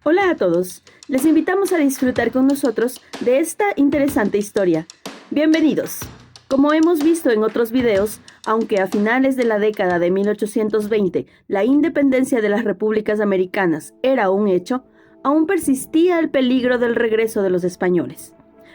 Hola a todos, les invitamos a disfrutar con nosotros de esta interesante historia. Bienvenidos. Como hemos visto en otros videos, aunque a finales de la década de 1820 la independencia de las repúblicas americanas era un hecho, aún persistía el peligro del regreso de los españoles.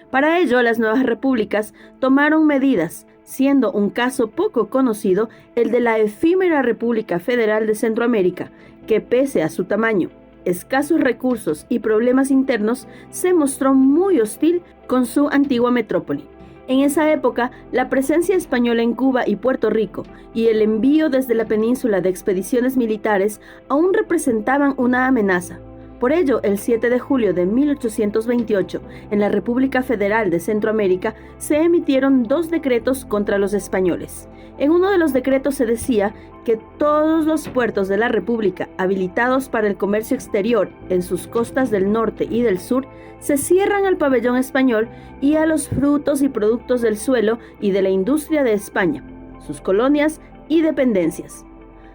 Para ello, las nuevas repúblicas tomaron medidas, siendo un caso poco conocido el de la efímera República Federal de Centroamérica, que pese a su tamaño, escasos recursos y problemas internos, se mostró muy hostil con su antigua metrópoli. En esa época, la presencia española en Cuba y Puerto Rico y el envío desde la península de expediciones militares aún representaban una amenaza. Por ello, el 7 de julio de 1828, en la República Federal de Centroamérica, se emitieron 2 decretos contra los españoles. En uno de los decretos se decía que todos los puertos de la República habilitados para el comercio exterior en sus costas del norte y del sur se cierran al pabellón español y a los frutos y productos del suelo y de la industria de España, sus colonias y dependencias.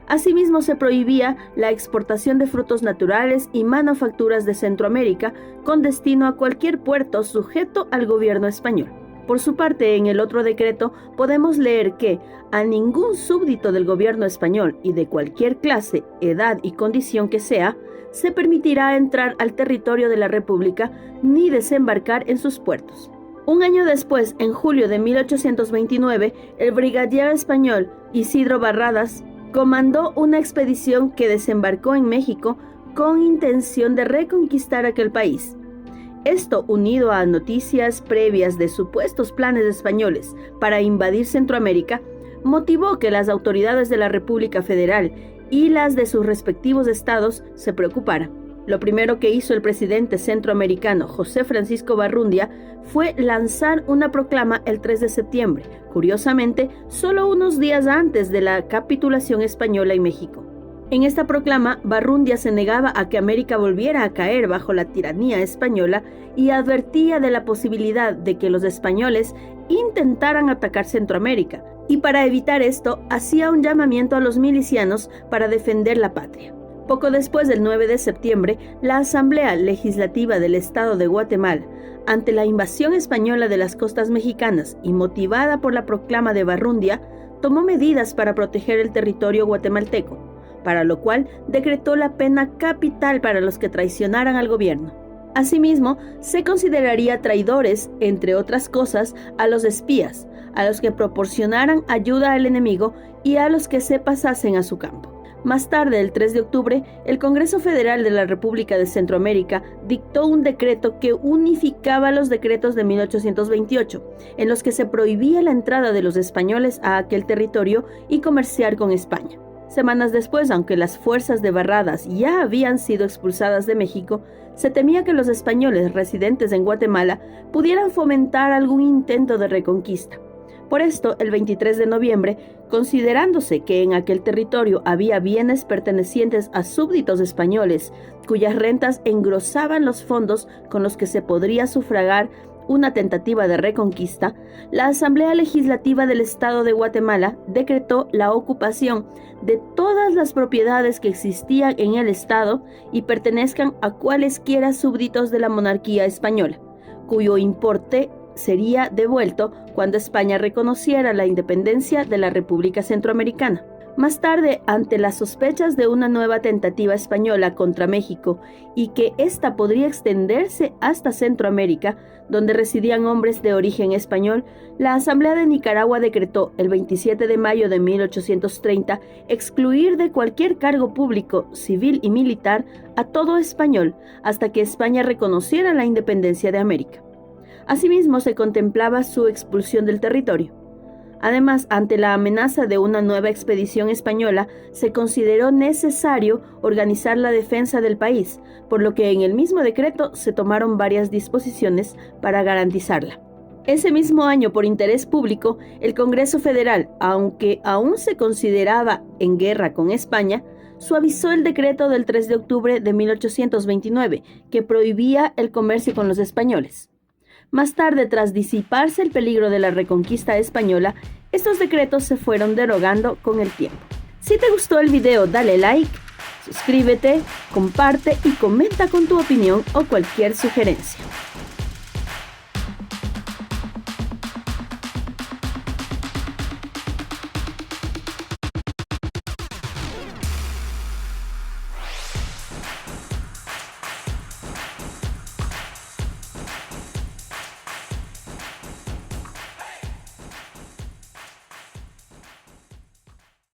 Asimismo, se prohibía la exportación de frutos naturales y manufacturas de Centroamérica con destino a cualquier puerto sujeto al gobierno español. Por su parte, en el otro decreto podemos leer que a ningún súbdito del gobierno español y de cualquier clase, edad y condición que sea, se permitirá entrar al territorio de la República ni desembarcar en sus puertos. Un año después, en julio de 1829, el brigadier español Isidro Barradas comandó una expedición que desembarcó en México con intención de reconquistar aquel país. Esto, unido a noticias previas de supuestos planes españoles para invadir Centroamérica, motivó que las autoridades de la República Federal y las de sus respectivos estados se preocuparan. Lo primero que hizo el presidente centroamericano José Francisco Barrundia fue lanzar una proclama el 3 de septiembre, curiosamente, solo unos días antes de la capitulación española en México. En esta proclama, Barrundia se negaba a que América volviera a caer bajo la tiranía española y advertía de la posibilidad de que los españoles intentaran atacar Centroamérica, y para evitar esto, hacía un llamamiento a los milicianos para defender la patria. Poco después del 9 de septiembre, la Asamblea Legislativa del Estado de Guatemala, ante la invasión española de las costas mexicanas y motivada por la proclama de Barrundia, tomó medidas para proteger el territorio guatemalteco, para lo cual decretó la pena capital para los que traicionaran al gobierno. Asimismo, se consideraría traidores, entre otras cosas, a los espías, a los que proporcionaran ayuda al enemigo y a los que se pasasen a su campo. Más tarde, el 3 de octubre, el Congreso Federal de la República de Centroamérica dictó un decreto que unificaba los decretos de 1828, en los que se prohibía la entrada de los españoles a aquel territorio y comerciar con España. Semanas después, aunque las fuerzas de Barradas ya habían sido expulsadas de México, se temía que los españoles residentes en Guatemala pudieran fomentar algún intento de reconquista. Por esto, el 23 de noviembre, considerándose que en aquel territorio había bienes pertenecientes a súbditos españoles, cuyas rentas engrosaban los fondos con los que se podría sufragar una tentativa de reconquista, la Asamblea Legislativa del Estado de Guatemala decretó la ocupación de todas las propiedades que existían en el Estado y pertenezcan a cualesquiera súbditos de la monarquía española, cuyo importe sería devuelto cuando España reconociera la independencia de la República Centroamericana. Más tarde, ante las sospechas de una nueva tentativa española contra México y que ésta podría extenderse hasta Centroamérica, donde residían hombres de origen español, la Asamblea de Nicaragua decretó el 27 de mayo de 1830 excluir de cualquier cargo público, civil y militar a todo español hasta que España reconociera la independencia de América. Asimismo, se contemplaba su expulsión del territorio. Además, ante la amenaza de una nueva expedición española, se consideró necesario organizar la defensa del país, por lo que en el mismo decreto se tomaron varias disposiciones para garantizarla. Ese mismo año, por interés público, el Congreso Federal, aunque aún se consideraba en guerra con España, suavizó el decreto del 3 de octubre de 1829, que prohibía el comercio con los españoles. Más tarde, tras disiparse el peligro de la reconquista española, estos decretos se fueron derogando con el tiempo. Si te gustó el video, dale like, Suscríbete, comparte y comenta con tu opinión o cualquier sugerencia.